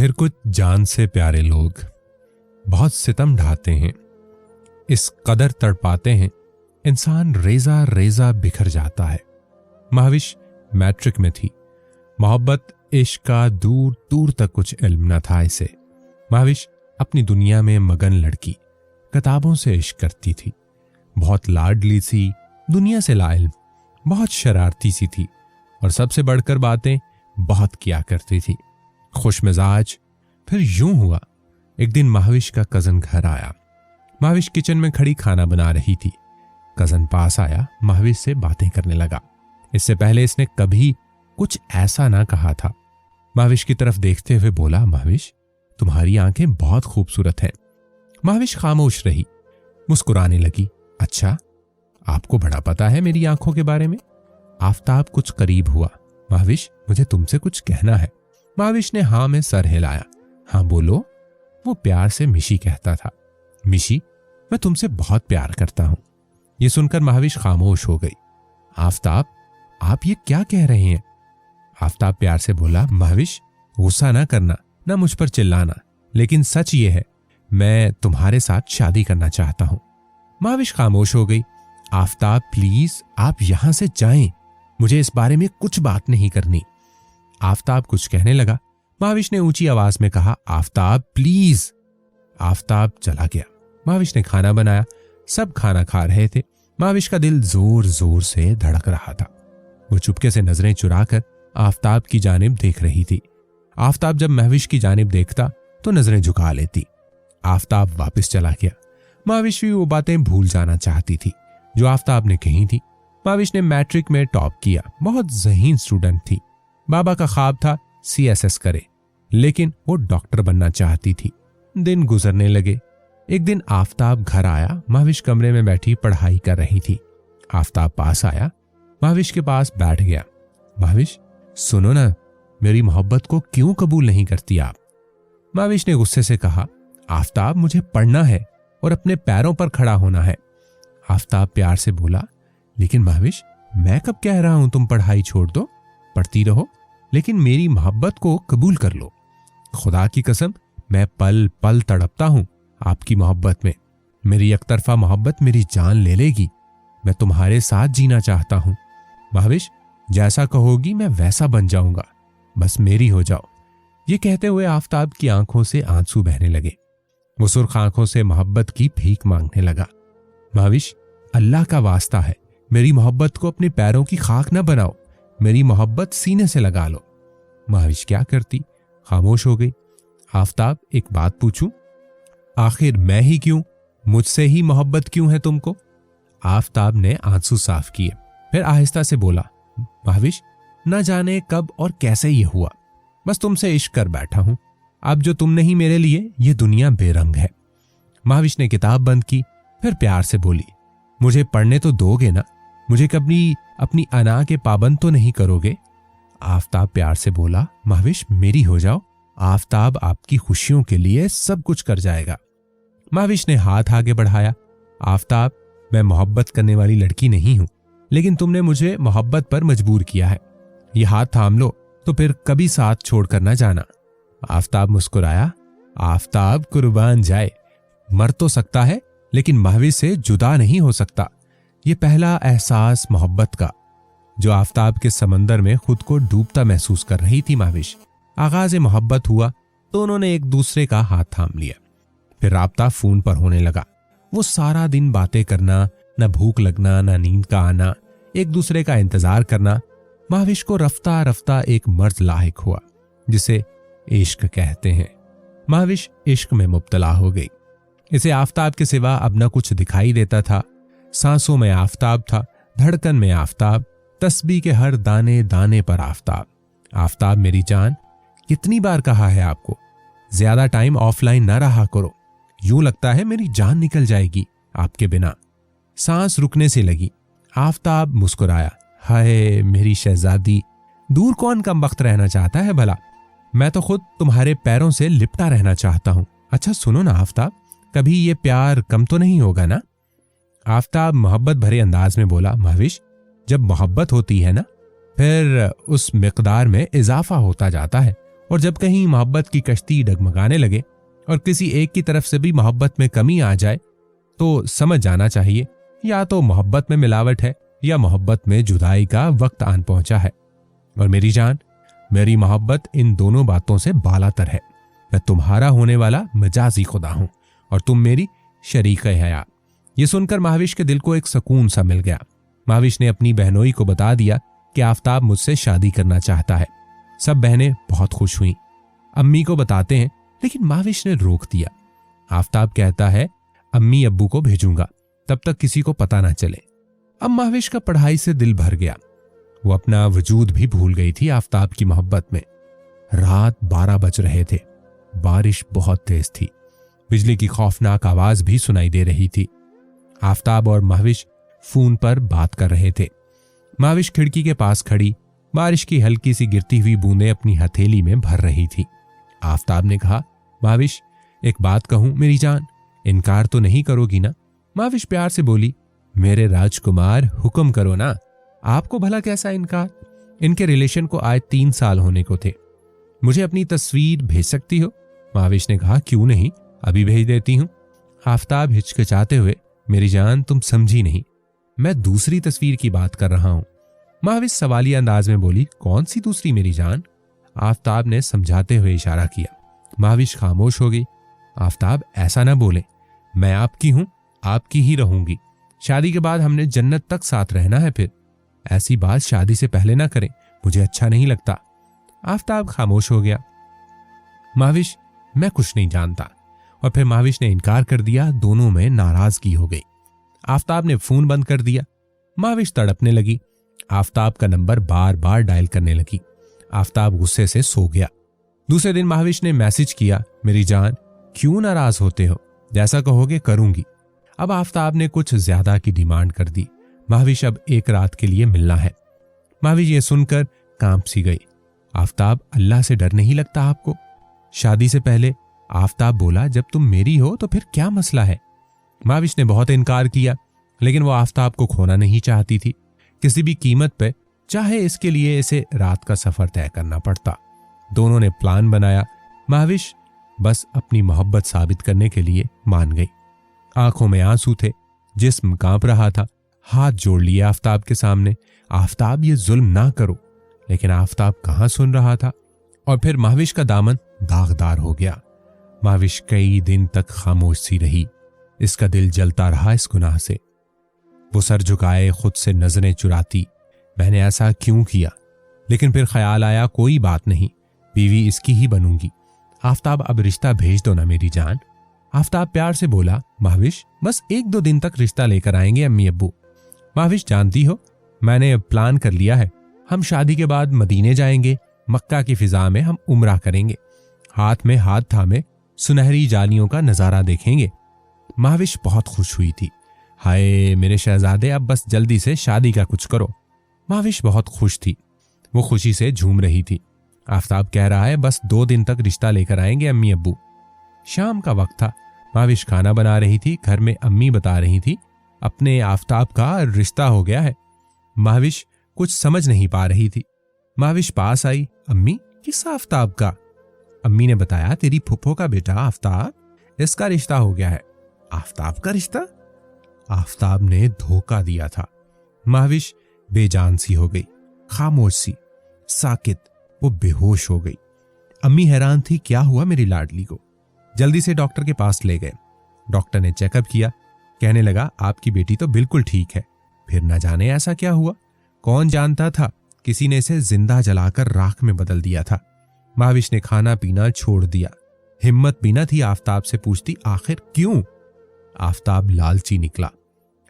फिर कुछ जान से प्यारे लोग बहुत सितम ढाते हैं, इस कदर तड़पाते हैं, इंसान रेजा रेजा बिखर जाता है। महाविश मैट्रिक में थी। मोहब्बत इश्क का दूर दूर तक कुछ इल्म न था इसे। महाविश अपनी दुनिया में मगन लड़की, किताबों से इश्क करती थी। बहुत लाडली सी, दुनिया से लाइल्म, बहुत शरारती सी थी और सबसे बढ़कर बातें बहुत किया करती थी। खुश मिजाज। फिर यूं हुआ, एक दिन महाविश का कजन घर आया। महाविश किचन में खड़ी खाना बना रही थी। कजन पास आया, महाविश से बातें करने लगा। इससे पहले इसने कभी कुछ ऐसा ना कहा था। महाविश की तरफ देखते हुए बोला, महाविश तुम्हारी आंखें बहुत खूबसूरत हैं। महाविश खामोश रही, मुस्कुराने लगी। अच्छा, आपको बड़ा पता है मेरी आंखों के बारे में। आफताब कुछ करीब हुआ। महाविश मुझे तुमसे कुछ कहना है। महाविश ने हाँ में सर हिलाया। हाँ बोलो। वो प्यार से मिशी कहता था। मिशी, मैं तुमसे बहुत प्यार करता हूं। ये सुनकर महाविश खामोश हो गई। आफताब, आप ये क्या कह रहे हैं? आफताब प्यार से बोला, महाविश गुस्सा ना करना, ना मुझ पर चिल्लाना, लेकिन सच ये है, मैं तुम्हारे साथ शादी करना चाहता हूं। महाविश खामोश हो गई। आफताब प्लीज आप यहां से जाएं, मुझे इस बारे में कुछ बात नहीं करनी। आफताब कुछ कहने लगा। महाविश ने ऊंची आवाज में कहा, आफताब प्लीज। आफताब चला गया। महाविश ने खाना बनाया। सब खाना खा रहे थे। महाविश का दिल जोर जोर से धड़क रहा था। वो चुपके से नजरें चुराकर आफताब की जानिब देख रही थी। आफताब जब महाविश की जानिब देखता तो नजरें झुका लेती। आफताब वापस चला गया। महाविश भी वो बातें भूल जाना चाहती थी जो आफताब ने कही थी। महाविश ने मैट्रिक में टॉप किया, बहुत ज़हीन स्टूडेंट थी। बाबा का ख्वाब था CSS करे, लेकिन वो डॉक्टर बनना चाहती थी। दिन गुजरने लगे। एक दिन आफताब घर आया। महाविश कमरे में बैठी पढ़ाई कर रही थी। आफताब पास आया, महाविश के पास बैठ गया। महाविश सुनो ना, मेरी मोहब्बत को क्यों कबूल नहीं करती आप? महाविश ने गुस्से से कहा, आफताब मुझे पढ़ना है और अपने पैरों पर खड़ा होना है। आफताब प्यार से बोला, लेकिन महाविश मैं कब कह रहा हूं तुम पढ़ाई छोड़ दो, पढ़ती रहो, लेकिन मेरी मोहब्बत को कबूल कर लो। खुदा की कसम मैं पल पल तड़पता हूं आपकी मोहब्बत में। मेरी एकतरफा मोहब्बत मेरी जान ले लेगी। मैं तुम्हारे साथ जीना चाहता हूं। महाविश जैसा कहोगी मैं वैसा बन जाऊंगा, बस मेरी हो जाओ। ये कहते हुए आफताब की आंखों से आंसू बहने लगे। वो सुर्ख आंखों से मोहब्बत की भीख मांगने लगा। महाविश अल्लाह का वास्ता है, मेरी मोहब्बत को अपने पैरों की खाक न बनाओ, मेरी मोहब्बत सीने से लगा लो। महाविश क्या करती, खामोश हो गई। आफताब एक बात पूछूं, आखिर मैं ही क्यों, मुझसे ही मोहब्बत क्यों है तुमको? आफताब ने आंसू साफ किए, फिर आहिस्ता से बोला, महाविश न जाने कब और कैसे ये हुआ, बस तुमसे इश्क कर बैठा हूं। अब जो तुम नहीं मेरे लिए, ये दुनिया बेरंग है। महाविश ने किताब बंद की, फिर प्यार से बोली, मुझे पढ़ने तो दोगे ना, मुझे कभी अपनी अना के पाबंद तो नहीं करोगे? आफताब प्यार से बोला, महाविश मेरी हो जाओ, आफताब आपकी खुशियों के लिए सब कुछ कर जाएगा। महाविश ने हाथ आगे बढ़ाया। आफताब मैं मोहब्बत करने वाली लड़की नहीं हूं, लेकिन तुमने मुझे मोहब्बत पर मजबूर किया है। ये हाथ थाम लो तो फिर कभी साथ छोड़कर ना जाना। आफताब मुस्कुराया। आफताब कुर्बान जाए, मर तो सकता है लेकिन महाविश से जुदा नहीं हो सकता। ये पहला एहसास मोहब्बत का, जो आफताब के समंदर में खुद को डूबता महसूस कर रही थी महाविश। आगाज मोहब्बत हुआ तो उन्होंने एक दूसरे का हाथ थाम लिया। फिर राब्ता फोन पर होने लगा। वो सारा दिन बातें करना, न भूख लगना, न नींद का आना, एक दूसरे का इंतजार करना। महाविश को रफ्ता रफ्ता एक मर्द लाहिक हुआ जिसे इश्क कहते हैं। महाविश इश्क में मुब्तला हो गई। इसे आफताब के सिवा अब न कुछ दिखाई देता था। सांसों में आफताब था, धड़कन में आफताब, तस्बीह के हर दाने दाने पर आफताब। आफताब मेरी जान, कितनी बार कहा है आपको, ज्यादा टाइम ऑफलाइन ना रहा करो, यूं लगता है मेरी जान निकल जाएगी आपके बिना। सांस रुकने से लगी। आफताब मुस्कुराया, हाय मेरी शहजादी, दूर कौन कम वक्त रहना चाहता है भला, मैं तो खुद तुम्हारे पैरों से लिपटा रहना चाहता हूं। अच्छा सुनो ना आफताब, कभी ये प्यार कम तो नहीं होगा ना? आफताब मोहब्बत भरे अंदाज में बोला, महाविश जब मोहब्बत होती है ना, फिर उस मिकदार में इजाफा होता जाता है और जब कहीं मोहब्बत की कश्ती डगमगाने लगे और किसी एक की तरफ से भी मोहब्बत में कमी आ जाए तो समझ जाना चाहिए या तो मोहब्बत में मिलावट है या मोहब्बत में जुदाई का वक्त आन पहुंचा है। और मेरी जान, मेरी मोहब्बत इन दोनों बातों से बालातर है। मैं तुम्हारा होने वाला मजाजी खुदा हूं और तुम मेरी शरीक हया। ये सुनकर महाविश के दिल को एक सुकून सा मिल गया। महाविश ने अपनी बहनोई को बता दिया कि आफताब मुझसे शादी करना चाहता है। सब बहनें बहुत खुश हुईं। अम्मी को बताते हैं, लेकिन महाविश ने रोक दिया। आफताब कहता है, अम्मी अब्बू को भेजूंगा, तब तक किसी को पता ना चले। अब महाविश का पढ़ाई से दिल भर गया। वो अपना वजूद भी भूल गई थी आफताब की मोहब्बत में। रात 12 बज रहे थे। बारिश बहुत तेज थी। बिजली की खौफनाक आवाज भी सुनाई दे रही थी। आफताब और महाविश फोन पर बात कर रहे थे। महाविश खिड़की के पास खड़ी बारिश की हल्की सी गिरती हुई बूंदें अपनी हथेली में भर रही थी। आफताब ने कहा, महाविश एक बात कहूं मेरी जान, इनकार तो नहीं करोगी ना? महाविश प्यार से बोली, मेरे राजकुमार हुक्म करो ना, आपको भला कैसा इनकार? इनके रिलेशन को आज 3 साल होने को थे। मुझे अपनी तस्वीर भेज सकती हो? महाविश ने कहा, क्यों नहीं, अभी भेज देती हूं। आफताब हिचकिचाते हुए, मेरी जान तुम समझी नहीं, मैं दूसरी तस्वीर की बात कर रहा हूं। महाविश सवालिया अंदाज में बोली, कौन सी दूसरी मेरी जान? आफताब ने समझाते हुए इशारा किया। महाविश खामोश हो गई। आफताब ऐसा ना बोले, मैं आपकी हूं, आपकी ही रहूंगी। शादी के बाद हमने जन्नत तक साथ रहना है। फिर ऐसी बात शादी से पहले ना करें, मुझे अच्छा नहीं लगता। आफताब खामोश हो गया। महाविश, मैं कुछ नहीं जानता। और फिर महाविश ने इनकार कर दिया। दोनों में नाराजगी हो गई। आफताब ने फोन बंद कर दिया। महाविश तड़पने लगी। आफताब का नंबर बार बार डायल करने लगी। आफताब गुस्से से सो गया। दूसरे दिन महाविश ने मैसेज किया, मेरी जान क्यों नाराज होते हो, जैसा कहोगे करूंगी। अब आफताब ने कुछ ज्यादा की डिमांड कर दी। महाविश अब एक रात के लिए मिलना है। महाविश ये सुनकर कांप सी गई। आफताब, अल्लाह से डर नहीं लगता आपको? शादी से पहले आफताब बोला, जब तुम मेरी हो तो फिर क्या मसला है? महाविश ने बहुत इनकार किया, लेकिन वो आफताब को खोना नहीं चाहती थी किसी भी कीमत पे, चाहे इसके लिए इसे रात का सफर तय करना पड़ता। दोनों ने प्लान बनाया। महाविश बस अपनी मोहब्बत साबित करने के लिए मान गई। आंखों में आंसू थे, जिस्म कांप रहा था। हाथ जोड़ लिए आफताब के सामने, आफताब ये जुल्म ना करो। लेकिन आफताब कहां सुन रहा था। और फिर महाविश का दामन दागदार हो गया। महाविश कई दिन तक खामोश सी रही। इसका दिल जलता रहा इस गुनाह से। वो सर झुकाए, खुद से नजरें चुराती, मैंने ऐसा क्यों किया? लेकिन फिर ख्याल आया, कोई बात नहीं, बीवी इसकी ही बनूंगी। आफताब अब रिश्ता भेज दो ना मेरी जान। आफताब प्यार से बोला, महाविश बस 1-2 दिन तक रिश्ता लेकर आएंगे अम्मी अब्बू। महाविश, जानती हो मैंने प्लान कर लिया है, हम शादी के बाद मदीने जाएंगे। मक्का की फिजा में हम उम्रा करेंगे, हाथ में हाथ थामे सुनहरी जालियों का नजारा देखेंगे। महाविश बहुत खुश हुई थी। हाय मेरे शहजादे, अब बस जल्दी से शादी का कुछ करो। महाविश बहुत खुश थी। वो खुशी से झूम रही थी। आफताब कह रहा है, बस 2 दिन तक रिश्ता लेकर आएंगे अम्मी अब्बू। शाम का वक्त था। महाविश खाना बना रही थी। घर में अम्मी बता रही थी, अपने आफताब का रिश्ता हो गया है। महाविश कुछ समझ नहीं पा रही थी। महाविश पास आई, अम्मी किस आफताब का? अम्मी ने बताया, तेरी फुफ्फो का बेटा आफताब, इसका रिश्ता हो गया है। आफताब का रिश्ता? आफताब ने धोखा दिया था। महाविश बेजान सी हो गई, खामोश सी, साकित। वो बेहोश हो गई। अम्मी हैरान थी, क्या हुआ मेरी लाडली को? जल्दी से डॉक्टर के पास ले गए। डॉक्टर ने चेकअप किया, कहने लगा, आपकी बेटी तो बिल्कुल ठीक है। फिर न जाने ऐसा क्या हुआ, कौन जानता था, किसी ने इसे जिंदा जलाकर राख में बदल दिया था। महाविश ने खाना पीना छोड़ दिया। हिम्मत भी न थी आफताब से पूछती, आखिर क्यों? आफताब लालची निकला।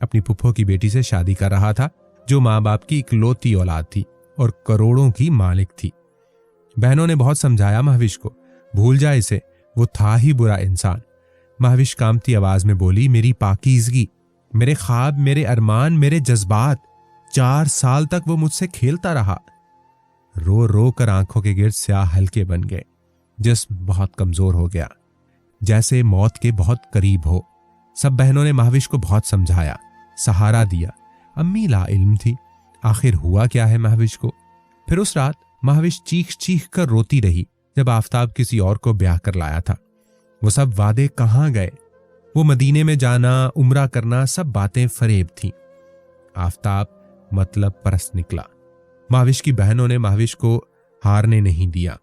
अपनी फुफ्फो की बेटी से शादी कर रहा था, जो माँ बाप की इकलौती औलाद थी और करोड़ों की मालिक थी। बहनों ने बहुत समझाया महाविश को, भूल जा इसे, वो था ही बुरा इंसान। महाविश कांपती आवाज में बोली, मेरी पाकीज़गी, मेरे ख्वाब, मेरे अरमान, मेरे जज्बात, 4 साल तक वो मुझसे खेलता रहा। रो रो कर आंखों के गिर्द स्याह हल्के बन गए। जिस्म बहुत कमजोर हो गया, जैसे मौत के बहुत करीब हो। सब बहनों ने महाविश को बहुत समझाया, सहारा दिया। अम्मी ला इल्म थी, आखिर हुआ क्या है महाविश को। फिर उस रात महाविश चीख चीख कर रोती रही। जब आफताब किसी और को ब्याह कर लाया था। वो सब वादे कहाँ गए? वो मदीने में जाना, उम्रा करना, सब बातें फरेब थीं। आफताब मतलब परस्त निकला। महाविश की बहनों ने महाविश को हारने नहीं दिया।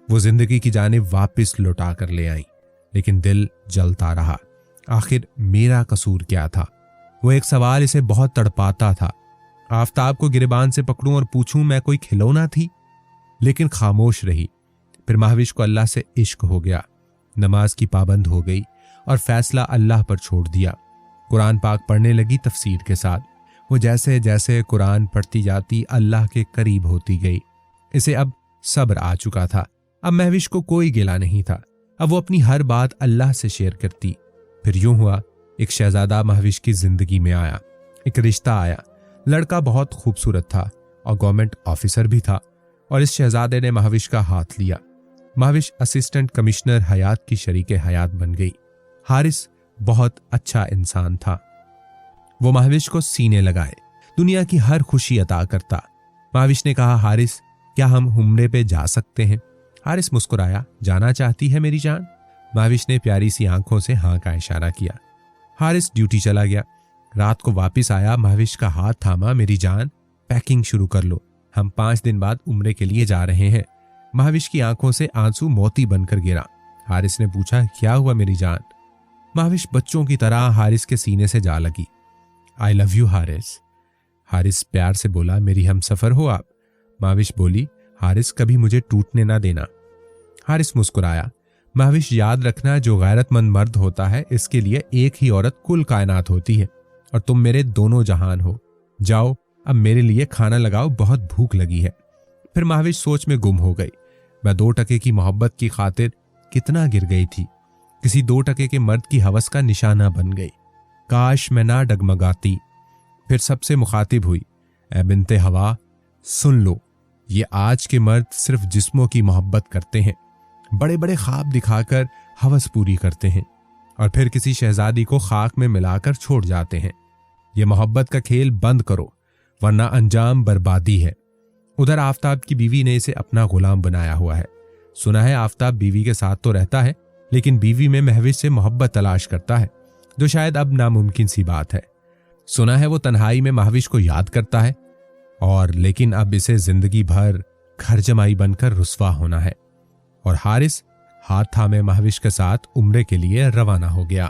वो जिंदगी की जानिब वापस लौटा कर ले आई, लेकिन दिल जलता रहा। आखिर मेरा कसूर क्या था? वो एक सवाल इसे बहुत तड़पाता था। आफताब को गिरबान से पकड़ूं और पूछूं मैं कोई खिलौना थी? लेकिन खामोश रही। फिर महाविश को अल्लाह से इश्क हो गया, नमाज की पाबंद हो गई और फैसला अल्लाह पर छोड़ दिया। कुरान पाक पढ़ने लगी तफसीर के साथ। वो जैसे जैसे कुरान पढ़ती जाती अल्लाह के करीब होती गई। इसे अब सब्र आ चुका था। अब महविश को कोई गिला नहीं था। अब वो अपनी हर बात अल्लाह से शेयर करती। फिर यूं हुआ, एक शहजादा महविश की जिंदगी में आया। एक रिश्ता आया। लड़का बहुत खूबसूरत था और गवर्नमेंट ऑफिसर भी था, और इस शहजादे ने महविश का हाथ लिया। महविश असिस्टेंट कमिश्नर हयात की शरीके हयात बन गई। हारिस बहुत अच्छा इंसान था। वो महविश को सीने लगाए, दुनिया की हर खुशी अता करता। महविश ने कहा, हारिस क्या हम उम्रे पे जा सकते हैं? हारिस मुस्कुराया, जाना चाहती है मेरी जान? महविश ने प्यारी सी आंखों से हाँ का इशारा किया। हारिस ड्यूटी चला गया। रात को वापस आया, महविश का हाथ थामा, मेरी जान पैकिंग शुरू कर लो, हम 5 दिन बाद उम्रे के लिए जा रहे हैं। महविश की आंखों से आंसू मोती बनकर गिरा। हारिस ने पूछा, क्या हुआ मेरी जान? महविश बच्चों की तरह हारिस के सीने से जा लगी। I love you Haris. Haris प्यार से बोला, मेरी हम सफर हो आप। महविश बोली, हारिस कभी मुझे टूटने ना देना। हारिस मुस्कुराया। महविश याद रखना, जो गैरतमंद मर्द होता है इसके लिए एक ही औरत कुल कायनात होती है, और तुम मेरे दोनों जहान हो। जाओ अब मेरे लिए खाना लगाओ, बहुत भूख लगी है। फिर महविश सोच में गुम हो गई। मैं 2 टके की मोहब्बत की खातिर कितना गिर गई थी। किसी 2 टके के मर्द की हवस का निशाना बन गई। काश मैं ना डगमगाती। फिर सबसे मुखातिब हुई, ए बिन्ते हवा सुन लो, ये आज के मर्द सिर्फ जिस्मों की मोहब्बत करते हैं, बड़े बड़े ख्वाब दिखाकर हवस पूरी करते हैं और फिर किसी शहजादी को खाक में मिलाकर छोड़ जाते हैं। ये मोहब्बत का खेल बंद करो, वरना अंजाम बर्बादी है। उधर आफताब की बीवी ने इसे अपना गुलाम बनाया हुआ है। सुना है आफताब बीवी के साथ तो रहता है, लेकिन बीवी में महविश से मोहब्बत तलाश करता है, जो शायद अब नामुमकिन सी बात है। सुना है वो तन्हाई में महविश को याद करता है, और लेकिन अब इसे जिंदगी भर घर जमाई बनकर रुस्वा होना है। और हारिस हाथ थामे महविश के साथ उम्रे के लिए रवाना हो गया।